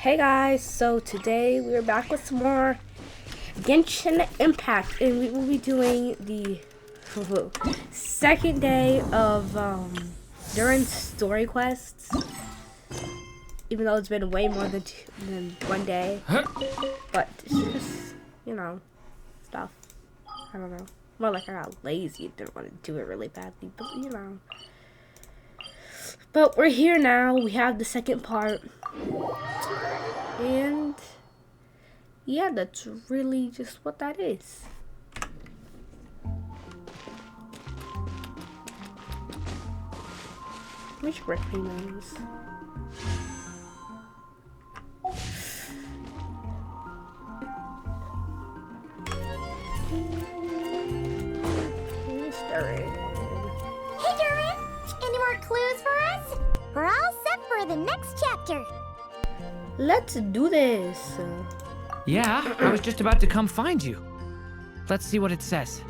Hey guys, so today we're back with some more Genshin Impact, and we will be doing the second day of Durin's story quests. Even though it's been way more than one day, but it's just, stuff. I don't know. More like I got lazy and didn't want to do it really badly, but But we're here now. We have the second part. And yeah, that's really just what that is. Which brick nose? Hey Durin, any more clues for us? We're all set for the next chapter. Let's do this. Yeah, I was just about to come find you. Let's see what it says.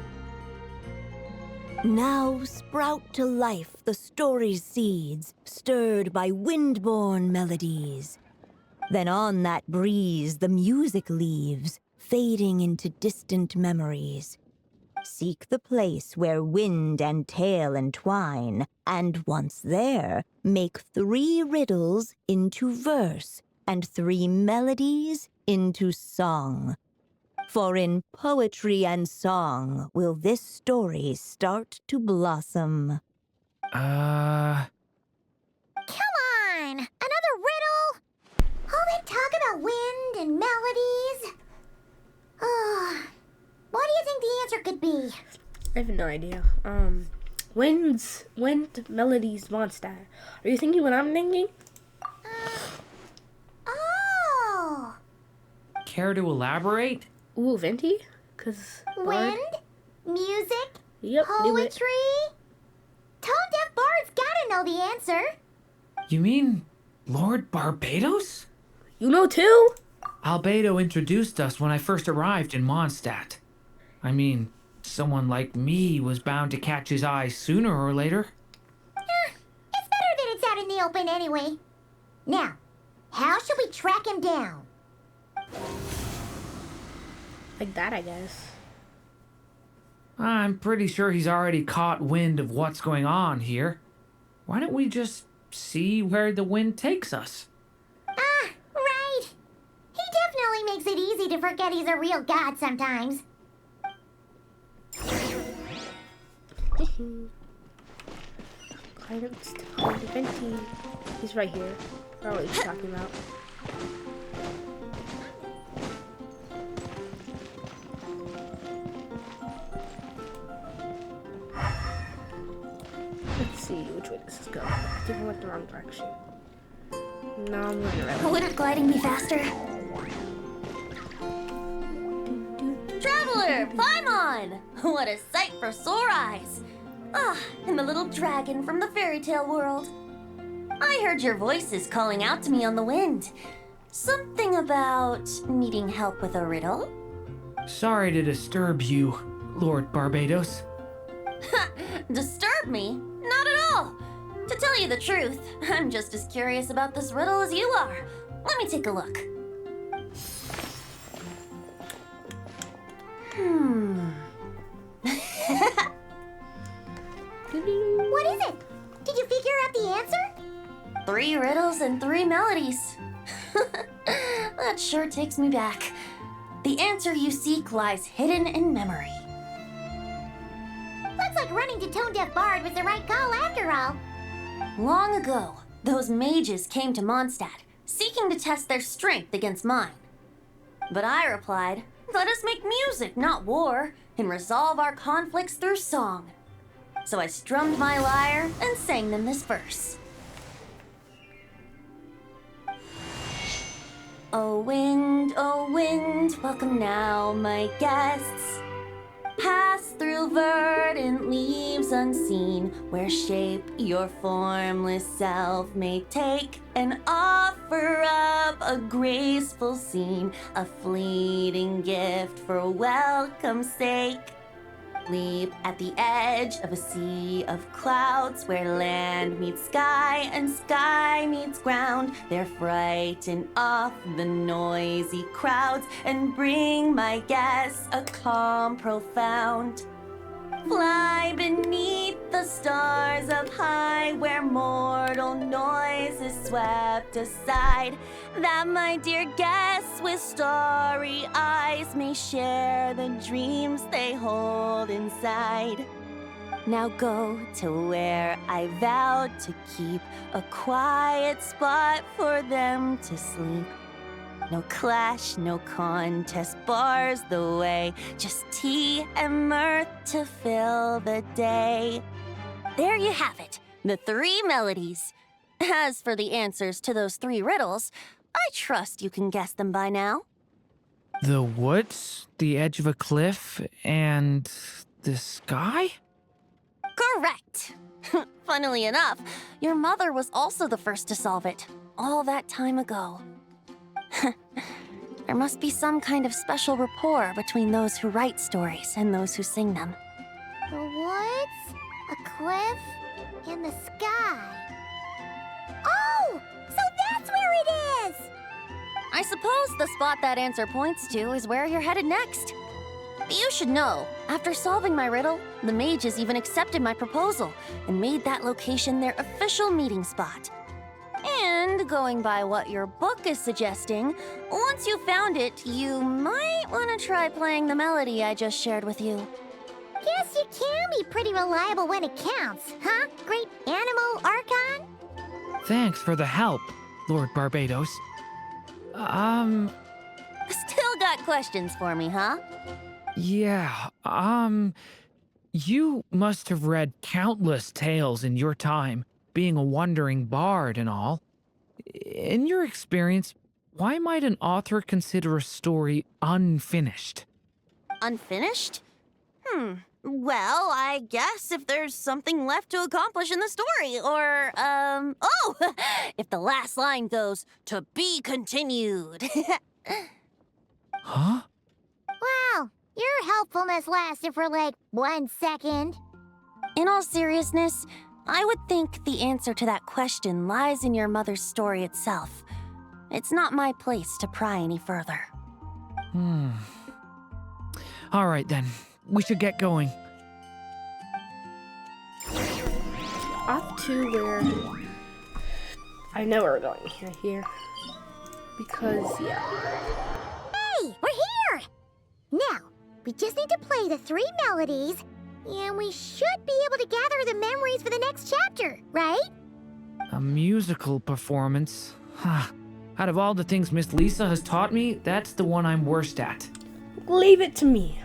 Now sprout to life the story's seeds, stirred by wind-born melodies. Then on that breeze the music leaves, fading into distant memories. Seek the place where wind and tale entwine, and once there, make 3 riddles into verse, and 3 melodies into song. For in poetry and song will this story start to blossom. Come on, another riddle? All that talk about wind and melodies. Oh, what do you think the answer could be? I have no idea. Wind melodies monster. Are you thinking what I'm thinking? Oh. Care to elaborate? Ooh, Venti? Cause Wind, music, Yep, knew it. poetry. Tone-deaf bards gotta know the answer. You mean Lord Barbados? You know too? Albedo introduced us when I first arrived in Mondstadt. I mean, someone like me was bound to catch his eye sooner or later. It's better that it's out in the open anyway. Now, how should we track him down? Like that, I guess. I'm pretty sure he's already caught wind of what's going on here. Why don't we just see where the wind takes us? Right. He definitely makes it easy to forget he's a real god sometimes. Guidance to Venti. He's right here. I don't know what he's talking about. Let's see which way this is going. I think I went the wrong direction. No, I'm going the right way. Wouldn't gliding be faster? Traveler, Paimon! What a sight for sore eyes! Ah, and the little dragon from the fairy tale world. I heard your voices calling out to me on the wind. Something about needing help with a riddle? Sorry to disturb you, Lord Barbados. Disturb me? Not at all! To tell you the truth, I'm just as curious about this riddle as you are. Let me take a look. What is it? Did you figure out the answer? 3 riddles and 3 melodies. That sure takes me back. The answer you seek lies hidden in memory. Looks like running to Tone-deaf Bard was the right call after all. Long ago, those mages came to Mondstadt, seeking to test their strength against mine. But I replied, let us make music, not war, and resolve our conflicts through song. So I strummed my lyre and sang them this verse. O wind, welcome now, my guests. Pass through verdant leaves unseen, where shape your formless self may take, and offer up a graceful scene, a fleeting gift for welcome's sake. Leap at the edge of a sea of clouds where land meets sky and sky meets ground. There frighten off the noisy crowds and bring my guests a calm profound. Fly beneath the stars up high where mortal noise is swept aside, that my dear guests with starry eyes may share the dreams they hold inside. Now go to where I vowed to keep a quiet spot for them to sleep. No clash, no contest bars the way, just tea and mirth to fill the day. There you have it, the 3 melodies. As for the answers to those 3 riddles, I trust you can guess them by now. The woods, the edge of a cliff, and the sky? Correct! Funnily enough, your mother was also the first to solve it, all that time ago. There must be some kind of special rapport between those who write stories and those who sing them. The woods, a cliff, and the sky. Oh! So that's where it is! I suppose the spot that answer points to is where you're headed next. You should know, after solving my riddle, the mages even accepted my proposal and made that location their official meeting spot. And going by what your book is suggesting, once you found it, you might want to try playing the melody I just shared with you. Guess you can be pretty reliable when it counts, huh? Great animal Archon? Thanks for the help, Lord Barbados. Still got questions for me, huh? Yeah, you must have read countless tales in your time, being a wandering bard and all. In your experience, why might an author consider a story unfinished? Unfinished? Well, I guess if there's something left to accomplish in the story, or, if the last line goes, "To be continued." Huh? Wow, your helpfulness lasted for like 1 second. In all seriousness, I would think the answer to that question lies in your mother's story itself. It's not my place to pry any further. All right then, we should get going. Off to where I know we're going here. Because, yeah. Hey, we're here! Now, we just need to play the 3 melodies, and we should be able to gather the memories for the next chapter, right? A musical performance? Huh. Out of all the things Miss Lisa has taught me, that's the one I'm worst at. Leave it to me.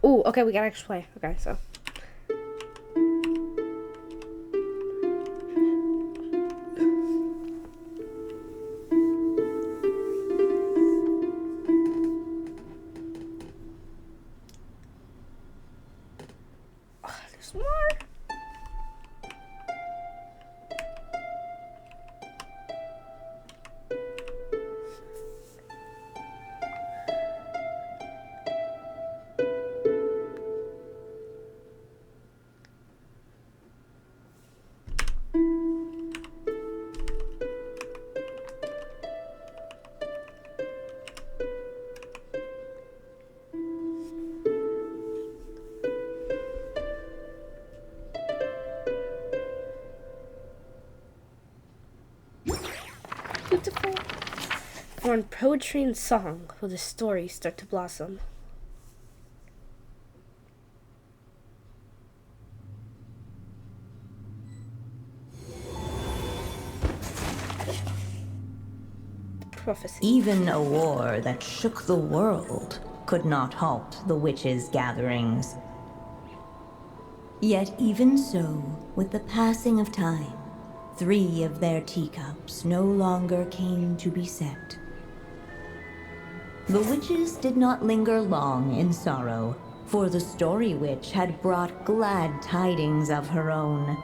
Oh, okay, we gotta actually play. Okay, so. Oh, there's more. Beautiful. For in poetry and song will the story start to blossom. Prophecy. Even a war that shook the world could not halt the witches' gatherings. Yet even so, with the passing of time, 3 of their teacups no longer came to be set. The witches did not linger long in sorrow, for the story witch had brought glad tidings of her own.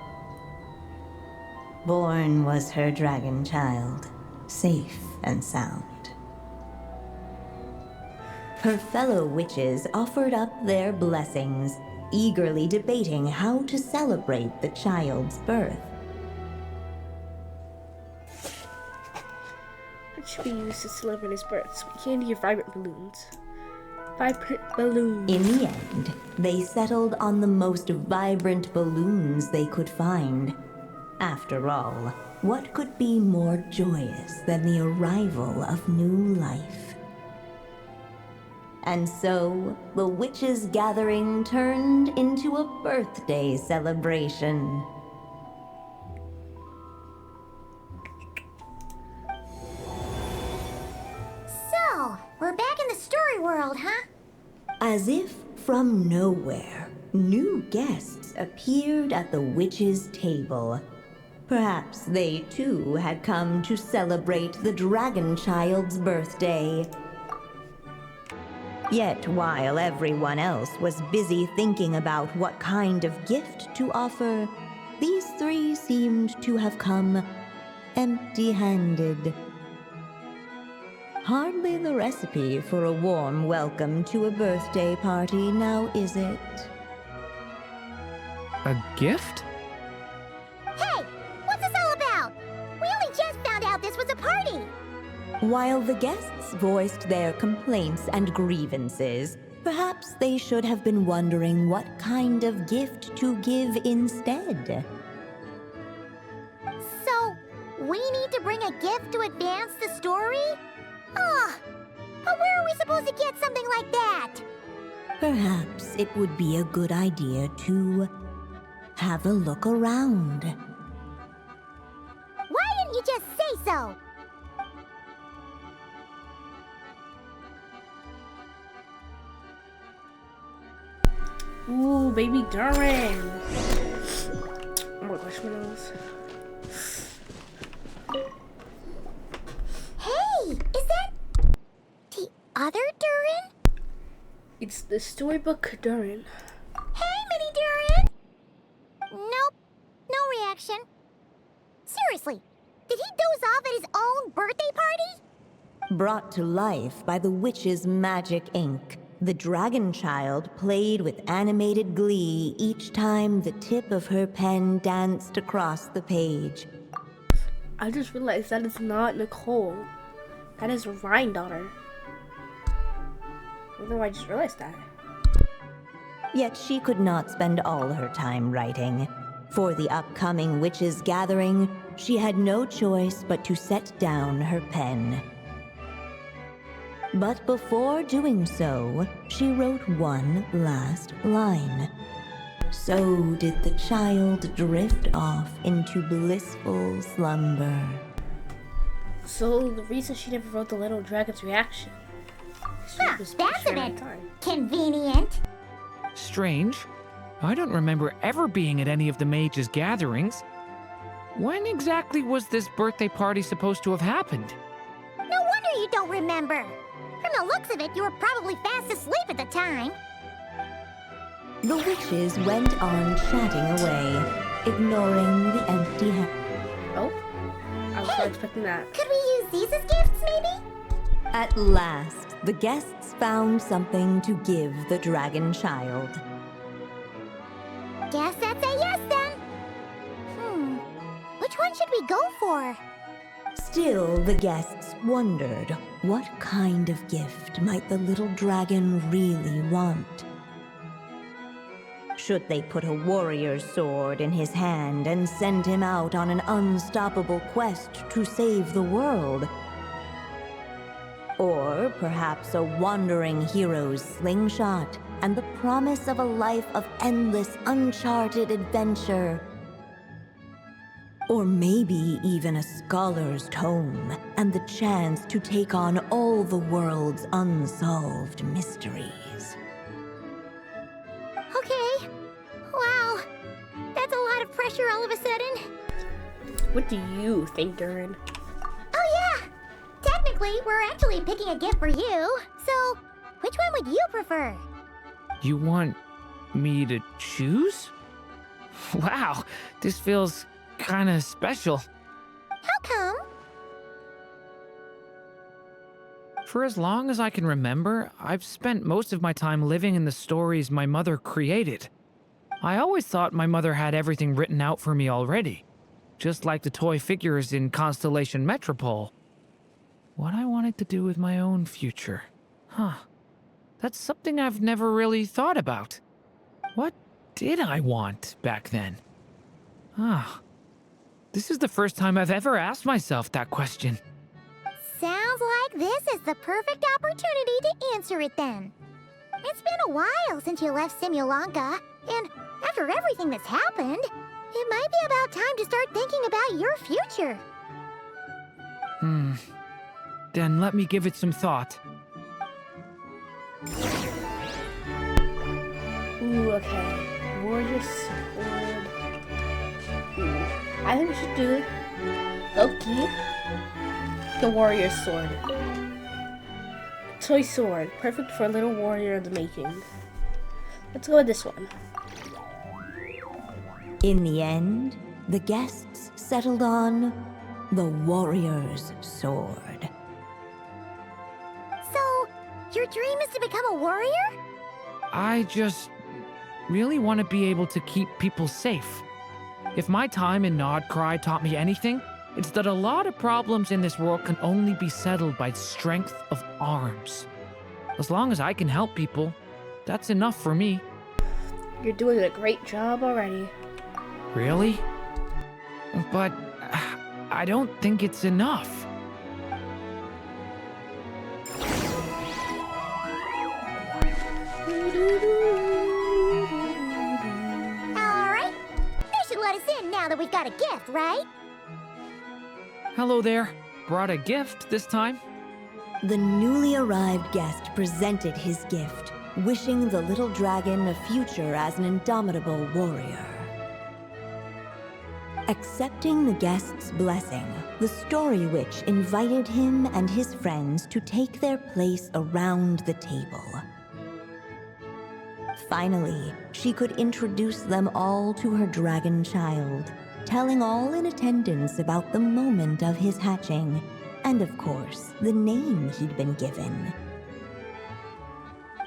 Born was her dragon child, safe and sound. Her fellow witches offered up their blessings, eagerly debating how to celebrate the child's birth. What should we use to celebrate his birth? Sweet candy or vibrant balloons? Vibrant balloons. In the end, they settled on the most vibrant balloons they could find. After all, what could be more joyous than the arrival of new life? And so, the witches' gathering turned into a birthday celebration. So, we're back in the story world, huh? As if from nowhere, new guests appeared at the witches' table. Perhaps they too had come to celebrate the dragon child's birthday. Yet while everyone else was busy thinking about what kind of gift to offer, these three seemed to have come empty-handed. Hardly the recipe for a warm welcome to a birthday party, now is it? A gift? Hey, what's this all about? We only just found out this was a party. While the guests voiced their complaints and grievances, perhaps they should have been wondering what kind of gift to give instead. So, we need to bring a gift to advance the story? But where are we supposed to get something like that? Perhaps it would be a good idea to have a look around. Why didn't you just say so? Ooh, baby Durin. More marshmallows. Hey, is that the other Durin? It's the storybook Durin. Hey, Mini Durin! Nope, no reaction. Seriously, did he doze off at his own birthday party? Brought to life by the witch's magic ink, the dragon child played with animated glee each time the tip of her pen danced across the page. I just realized that is not Nicole. That is Ryan's daughter. I don't know why I just realized that. Yet she could not spend all her time writing. For the upcoming witches' gathering, she had no choice but to set down her pen. But before doing so, she wrote one last line. So did the child drift off into blissful slumber. So the reason she never wrote the little dragon's reaction. She was That's a sharing bit time. convenient. Strange. I don't remember ever being at any of the mages' gatherings. When exactly was this birthday party supposed to have happened? No wonder you don't remember. From the looks of it, you were probably fast asleep at the time. The witches went on chatting away, ignoring the empty hand. Oh? I was not expecting that. Could we use these as gifts, maybe? At last, the guests found something to give the dragon child. Guess that's a yes then. Which one should we go for? Still, the guests wondered, what kind of gift might the little dragon really want? Should they put a warrior's sword in his hand and send him out on an unstoppable quest to save the world? Or perhaps a wandering hero's slingshot and the promise of a life of endless, uncharted adventure? Or maybe even a scholar's tome and the chance to take on all the world's unsolved mysteries. Okay. Wow. That's a lot of pressure all of a sudden. What do you think, Durin? Oh yeah. Technically, we're actually picking a gift for you. So, which one would you prefer? You want me to choose? Wow, this feels kinda special. How come? For as long as I can remember, I've spent most of my time living in the stories my mother created. I always thought my mother had everything written out for me already, just like the toy figures in Constellation Metropole. What I wanted to do with my own future. Huh. That's something I've never really thought about. What did I want back then? Ah. This is the first time I've ever asked myself that question. Sounds like this is the perfect opportunity to answer it then. It's been a while since you left Simulanka, and after everything that's happened, it might be about time to start thinking about your future. Then let me give it some thought. Ooh, okay. Warrior sword. Ooh. I think we should do Loki. The warrior sword. Toy sword. Perfect for a little warrior in the making. Let's go with this one. In the end, the guests settled on the warrior's sword. So, your dream is to become a warrior? I just really want to be able to keep people safe. If my time in Nodcry taught me anything, it's that a lot of problems in this world can only be settled by strength of arms. As long as I can help people, that's enough for me. You're doing a great job already. Really? But I don't think it's enough. Alright. They should let us in now that we've got a gift, right? Hello there. Brought a gift this time? The newly arrived guest presented his gift, wishing the little dragon a future as an indomitable warrior. Accepting the guest's blessing, the Story Witch invited him and his friends to take their place around the table. Finally, she could introduce them all to her dragon child, telling all in attendance about the moment of his hatching, and of course, the name he'd been given.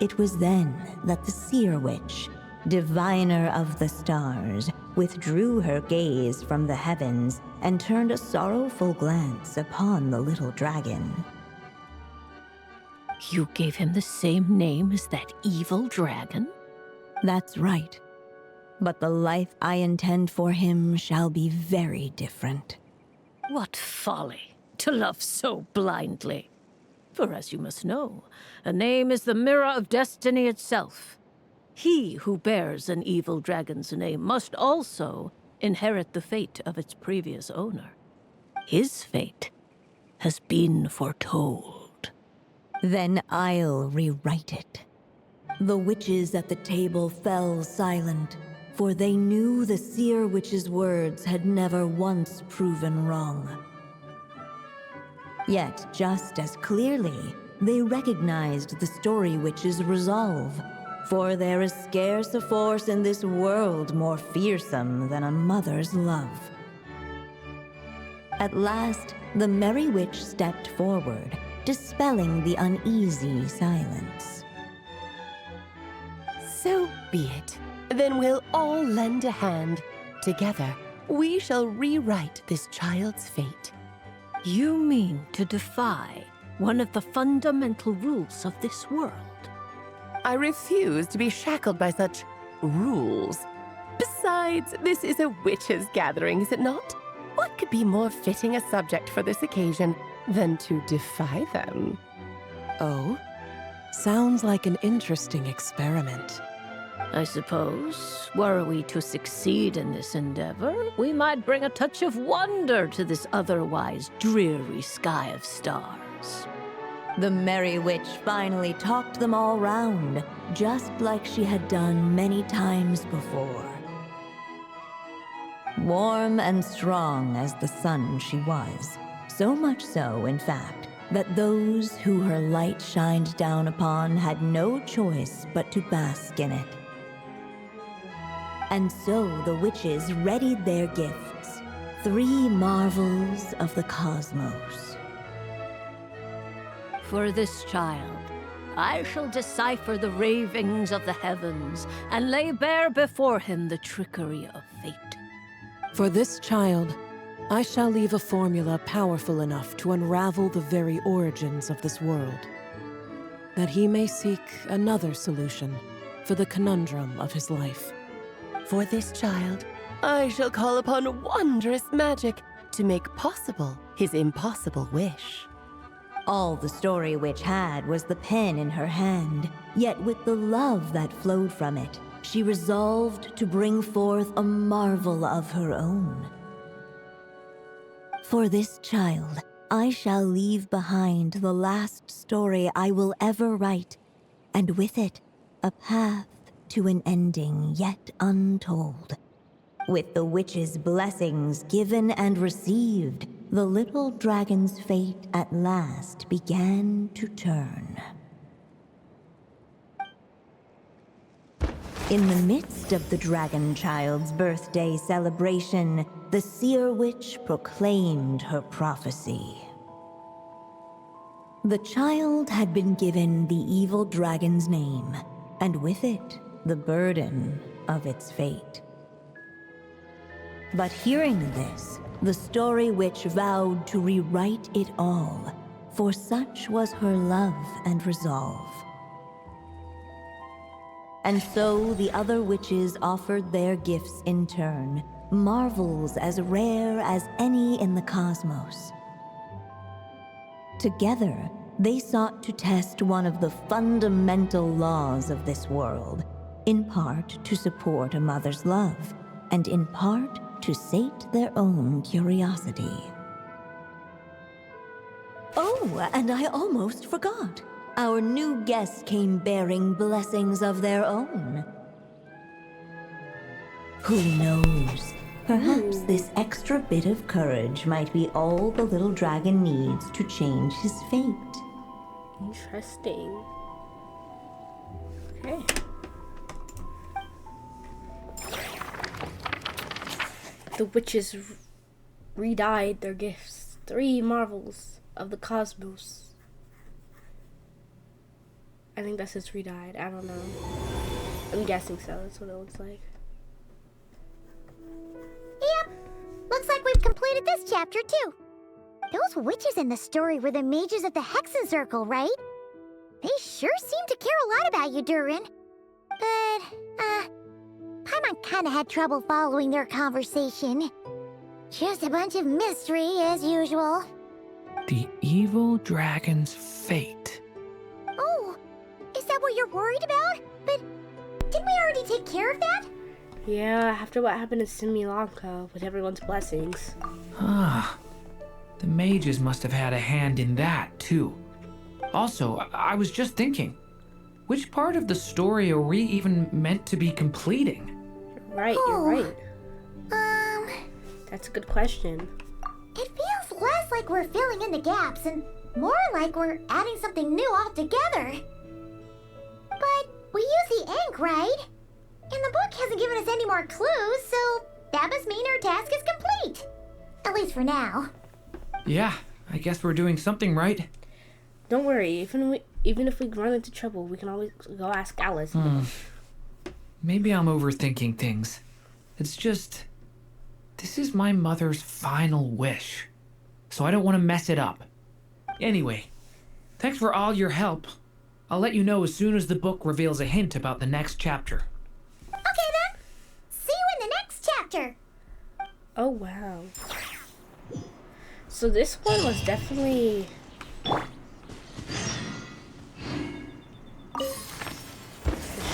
It was then that the Seer Witch, diviner of the stars, withdrew her gaze from the heavens and turned a sorrowful glance upon the little dragon. You gave him the same name as that evil dragon? That's right. But the life I intend for him shall be very different. What folly to love so blindly. For as you must know, a name is the mirror of destiny itself. He who bears an evil dragon's name must also inherit the fate of its previous owner. His fate has been foretold. Then I'll rewrite it. The witches at the table fell silent, for they knew the Seer Witch's words had never once proven wrong. Yet, just as clearly, they recognized the Story Witch's resolve, for there is scarce a force in this world more fearsome than a mother's love. At last, the Merry Witch stepped forward, dispelling the uneasy silence. So be it. Then we'll all lend a hand. Together, we shall rewrite this child's fate. You mean to defy one of the fundamental rules of this world? I refuse to be shackled by such rules. Besides, this is a witches' gathering, is it not? What could be more fitting a subject for this occasion than to defy them? Oh? Sounds like an interesting experiment. I suppose, were we to succeed in this endeavor, we might bring a touch of wonder to this otherwise dreary sky of stars. The Merry Witch finally talked them all round, just like she had done many times before. Warm and strong as the sun she was, so much so, in fact, that those who her light shined down upon had no choice but to bask in it. And so the witches readied their gifts, 3 marvels of the cosmos. for this child, I shall decipher the ravings of the heavens and lay bare before him the trickery of fate. For this child, I shall leave a formula powerful enough to unravel the very origins of this world, that he may seek another solution for the conundrum of his life. For this child, I shall call upon wondrous magic to make possible his impossible wish. All the Story Witch had was the pen in her hand, yet with the love that flowed from it, she resolved to bring forth a marvel of her own. For this child, I shall leave behind the last story I will ever write, and with it, a path to an ending yet untold. With the witch's blessings given and received, the little dragon's fate at last began to turn. In the midst of the dragon child's birthday celebration, the seer witch proclaimed her prophecy. The child had been given the evil dragon's name, and with it, the burden of its fate. But hearing this, the Story Witch vowed to rewrite it all, for such was her love and resolve. And so the other witches offered their gifts in turn, marvels as rare as any in the cosmos. Together, they sought to test one of the fundamental laws of this world, in part to support a mother's love, and in part to sate their own curiosity. Oh, and I almost forgot. Our new guests came bearing blessings of their own. Who knows? Perhaps this extra bit of courage might be all the little dragon needs to change his fate. Interesting. Okay. The witches re-dyed their gifts. 3 marvels of the cosmos. I think that's just re-dyed. I don't know. I'm guessing so. That's what it looks like. Yep. Looks like we've completed this chapter, too. Those witches in the story were the mages of the Hexen Circle, right? They sure seem to care a lot about you, Durin. But, Paimon kinda had trouble following their conversation. Just a bunch of mystery, as usual. The evil dragon's fate. Oh, is that what you're worried about? But didn't we already take care of that? Yeah, after what happened in Sri Lanka with everyone's blessings. Ah, the mages must have had a hand in that, too. Also, I was just thinking, which part of the story are we even meant to be completing? You're right. That's a good question. It feels less like we're filling in the gaps and more like we're adding something new altogether. But we use the ink, right? And the book hasn't given us any more clues, so that must mean our task is complete. At least for now. Yeah, I guess we're doing something right. Don't worry, even if we run into trouble, we can always go ask Alice. Maybe I'm overthinking things. It's just, this is my mother's final wish, so I don't want to mess it up. Anyway, thanks for all your help. I'll let you know as soon as the book reveals a hint about the next chapter. Okay then. See you in the next chapter. Oh, wow. So this one was definitely... a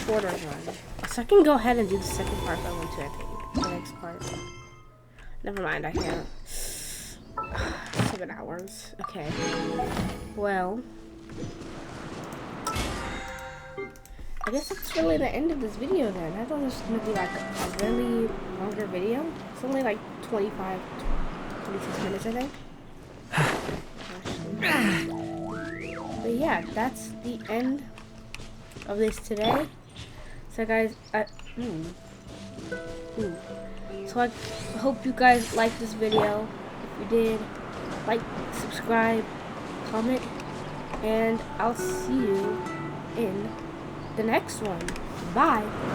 shorter one. So I can go ahead and do the second part if I want to, I think. The next part. Never mind, I can't. 7 hours. Okay. Well... I guess that's really the end of this video then. I thought this was going to be like a really longer video. It's only like 26 minutes, I think. But yeah, that's the end of this today. So guys, So I hope you guys liked this video. If you did, like, subscribe, comment, and I'll see you in the next one. Bye.